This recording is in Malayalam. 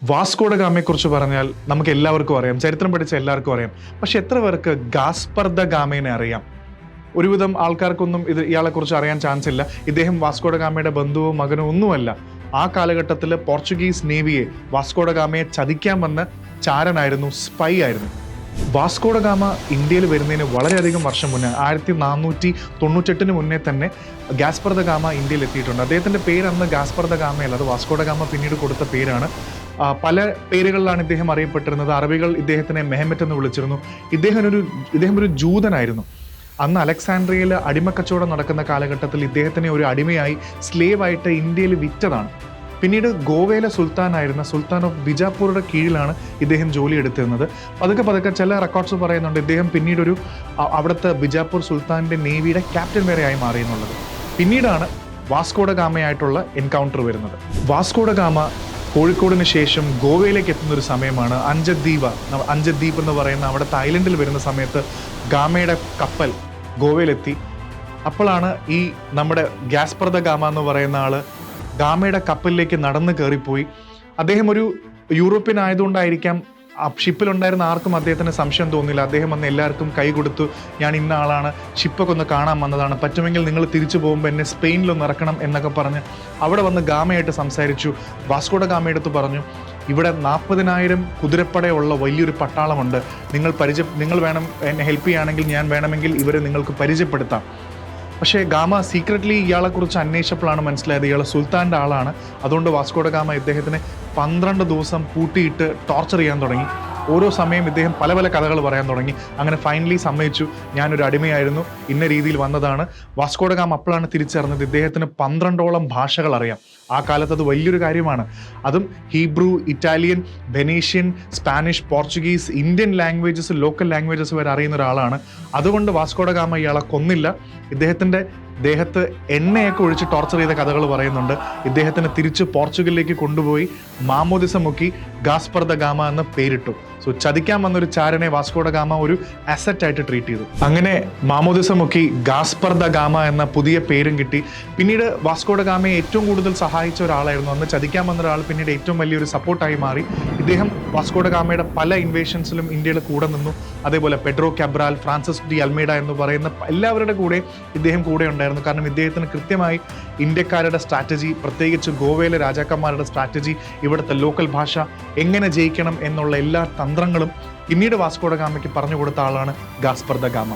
വാസ്കോ ഡ ഗാമയെക്കുറിച്ച് പറഞ്ഞാൽ നമുക്ക് എല്ലാവർക്കും അറിയാം, ചരിത്രം പഠിച്ച എല്ലാവർക്കും അറിയാം. പക്ഷെ എത്ര പേർക്ക് ഗാസ്പർ ദ ഗാമയെ അറിയാം? ഒരുവിധം ആൾക്കാർക്കൊന്നും ഇയാളെക്കുറിച്ച് അറിയാൻ ചാൻസ് ഇല്ല. ഇദ്ദേഹം വാസ്കോ ഡ ഗാമയുടെ ബന്ധുവോ മകനോ ഒന്നുമല്ല. ആ കാലഘട്ടത്തിൽ പോർച്ചുഗീസ് നേവിയെ വാസ്കോ ഡ ഗാമയെ ചതിക്കാൻ വന്ന ചാരനായിരുന്നു, സ്പൈ ആയിരുന്നു. വാസ്കോ ഡ ഗാമ ഇന്ത്യയിൽ വരുന്നതിന് വളരെയധികം വർഷം മുന്നേ 1498 മുന്നേ തന്നെ ഗാസ്പർ ദ ഗാമ ഇന്ത്യയിൽ എത്തിയിട്ടുണ്ട്. അദ്ദേഹത്തിൻ്റെ പേര് അന്ന് ഗാസ്പർ ദ ഗാമയല്ല, അത് വാസ്കോ ഡ ഗാമ പിന്നീട് കൊടുത്ത പേരാണ്. പല പേരുകളിലാണ് ഇദ്ദേഹം അറിയപ്പെട്ടിരുന്നത്. അറബികൾ ഇദ്ദേഹത്തിനെ മെഹമെറ്റ് എന്ന് വിളിച്ചിരുന്നു. ഇദ്ദേഹം ഒരു ജൂതനായിരുന്നു. അന്ന് അലക്സാൻഡ്രിയയിൽ അടിമക്കച്ചവടം നടക്കുന്ന കാലഘട്ടത്തിൽ ഇദ്ദേഹത്തിനെ ഒരു അടിമയായി, സ്ലേവായിട്ട് ഇന്ത്യയിൽ വിറ്റതാണ്. പിന്നീട് ഗോവയിലെ സുൽത്താനായിരുന്ന സുൽത്താൻ ഓഫ് ബിജാപ്പൂരുടെ കീഴിലാണ് ഇദ്ദേഹം ജോലി എടുത്തിരുന്നത്. പതുക്കെ ചില റെക്കോർഡ്സ് പറയുന്നുണ്ട് ഇദ്ദേഹം പിന്നീട് അവിടുത്തെ ബിജാപ്പൂർ സുൽത്താൻ്റെ നേവിയുടെ ക്യാപ്റ്റൻ വരെയായി മാറിയെന്നുള്ളത്. പിന്നീടാണ് വാസ്കോ ഡ ഗാമയായിട്ടുള്ള എൻകൗണ്ടർ വരുന്നത്. വാസ്കോ ഡ ഗാമ കോഴിക്കോടിന് ശേഷം ഗോവയിലേക്ക് എത്തുന്ന ഒരു സമയമാണ്. അഞ്ചദ്വീപ് എന്ന് പറയുന്ന അവിടുത്തെ ഐലൻഡിൽ വരുന്ന സമയത്ത് ഗാമയുടെ കപ്പൽ ഗോവയിലെത്തി. അപ്പോഴാണ് ഈ നമ്മുടെ ഗാസ്പർ ദ ഗാമ എന്ന് പറയുന്ന ആള് ഗാമയുടെ കപ്പലിലേക്ക് നടന്ന് കയറിപ്പോയി. അദ്ദേഹം ഒരു യൂറോപ്യൻ ആയതുകൊണ്ടായിരിക്കാം ഷിപ്പിലുണ്ടായിരുന്ന ആർക്കും അദ്ദേഹത്തിന് സംശയം തോന്നില്ല. അദ്ദേഹം വന്ന് എല്ലാവർക്കും കൈ കൊടുത്തു, ഞാൻ ഇന്ന ആളാണ്, ഷിപ്പൊക്കെ ഒന്ന് കാണാൻ വന്നതാണ്, പറ്റുമെങ്കിൽ നിങ്ങൾ തിരിച്ചു പോകുമ്പോൾ എന്നെ സ്പെയിനിലൊന്ന് ഇറക്കണം എന്നൊക്കെ പറഞ്ഞ് അവിടെ വന്ന് ഗാമയായിട്ട് സംസാരിച്ചു. വാസ്കോ ഡ ഗാമ എടുത്ത് പറഞ്ഞു, ഇവിടെ 40,000 കുതിരപ്പടയുള്ള വലിയൊരു പട്ടാളമുണ്ട്, നിങ്ങൾ വേണം എന്നെ ഹെൽപ്പ് ചെയ്യുകയാണെങ്കിൽ ഞാൻ വേണമെങ്കിൽ ഇവരെ നിങ്ങൾക്ക് പരിചയപ്പെടുത്താം. പക്ഷേ ഗാമ സീക്രട്ട്ലി ഇയാളെക്കുറിച്ച് അന്വേഷിച്ചപ്പോഴാണ് മനസ്സിലായത് ഇയാൾ സുൽത്താൻ്റെ ആളാണ്. അതുകൊണ്ട് വാസ്കോ ഡ ഗാമ ഇദ്ദേഹത്തിനെ 12 ദിവസം പൂട്ടിയിട്ട് ടോർച്ചർ ചെയ്യാൻ തുടങ്ങി. ഓരോ സമയം ഇദ്ദേഹം പല കഥകൾ പറയാൻ തുടങ്ങി. അങ്ങനെ ഫൈനലി സമ്മതിച്ചു, ഞാനൊരു അടിമയായിരുന്നു, ഇന്ന രീതിയിൽ വന്നതാണ്. വാസ്കോ ഡ ഗാമ അപ്പോഴാണ് തിരിച്ചറിഞ്ഞത് ഇദ്ദേഹത്തിന് 12ഓളം ഭാഷകൾ അറിയാം. ആ കാലത്ത് അത് വലിയൊരു കാര്യമാണ്. അതും Hebrew, Italian, Venetian, Spanish, Portuguese, Indian languages, local languages വരെ അറിയുന്ന ഒരാളാണ്. അതുകൊണ്ട് വാസ്കോ ഡ ഗാമ ഇയാളെ കൊന്നില്ല. ഇദ്ദേഹത്തിൻ്റെ ദേഹത്ത് എണ്ണയൊക്കെ ഒഴിച്ച് ടോർച്ചർ ചെയ്ത കഥകൾ പറയുന്നുണ്ട്. ഇദ്ദേഹത്തിന് തിരിച്ച് പോർച്ചുഗലിലേക്ക് കൊണ്ടുപോയി മാമോദിസ മുക്കി ഗാസ്പർ ദ ഗാമ എന്ന് പേരിട്ടു. സോ ചതിക്കാൻ വന്നൊരു ചാരനെ വാസ്കോ ഡ ഗാമ ഒരു അസറ്റായിട്ട് ട്രീറ്റ് ചെയ്തു. അങ്ങനെ മാമോദിസ മുക്കി ഗാസ്പർ ദ ഗാമ എന്ന പുതിയ പേരും കിട്ടി. പിന്നീട് വാസ്കോ ഡ ഗാമയെ ഏറ്റവും കൂടുതൽ സഹായിച്ച ഒരാളായിരുന്നു. അന്ന് ചതിക്കാൻ വന്ന ഒരാൾ പിന്നീട് ഏറ്റവും വലിയൊരു സപ്പോർട്ടായി മാറി. ഇദ്ദേഹം വാസ്കോ ഡ ഗാമയുടെ പല ഇൻവേഷൻസിലും ഇന്ത്യയിൽ കൂടെ നിന്നു. അതേപോലെ പെഡ്രോ കാബ്രാൽ, ഫ്രാൻസിസ് ഡി അൽമേഡ എന്ന് പറയുന്ന എല്ലാവരുടെ കൂടെ ഇദ്ദേഹം കൂടെ ഉണ്ടായിരുന്നു. കാരണം ഇദ്ദേഹത്തിന് കൃത്യമായി ഇന്ത്യക്കാരുടെ സ്ട്രാറ്റജി, പ്രത്യേകിച്ച് ഗോവയിലെ രാജാക്കന്മാരുടെ സ്ട്രാറ്റജി, ഇവിടുത്തെ ലോക്കൽ ഭാഷ എങ്ങനെ ജയിക്കണം എന്നുള്ള എല്ലാ തന്ത്രങ്ങളും പിന്നീട് വാസ്കോ ഡ ഗാമയ്ക്ക് പറഞ്ഞു കൊടുത്ത ആളാണ് ഗാസ്പർ ദ ഗാമ.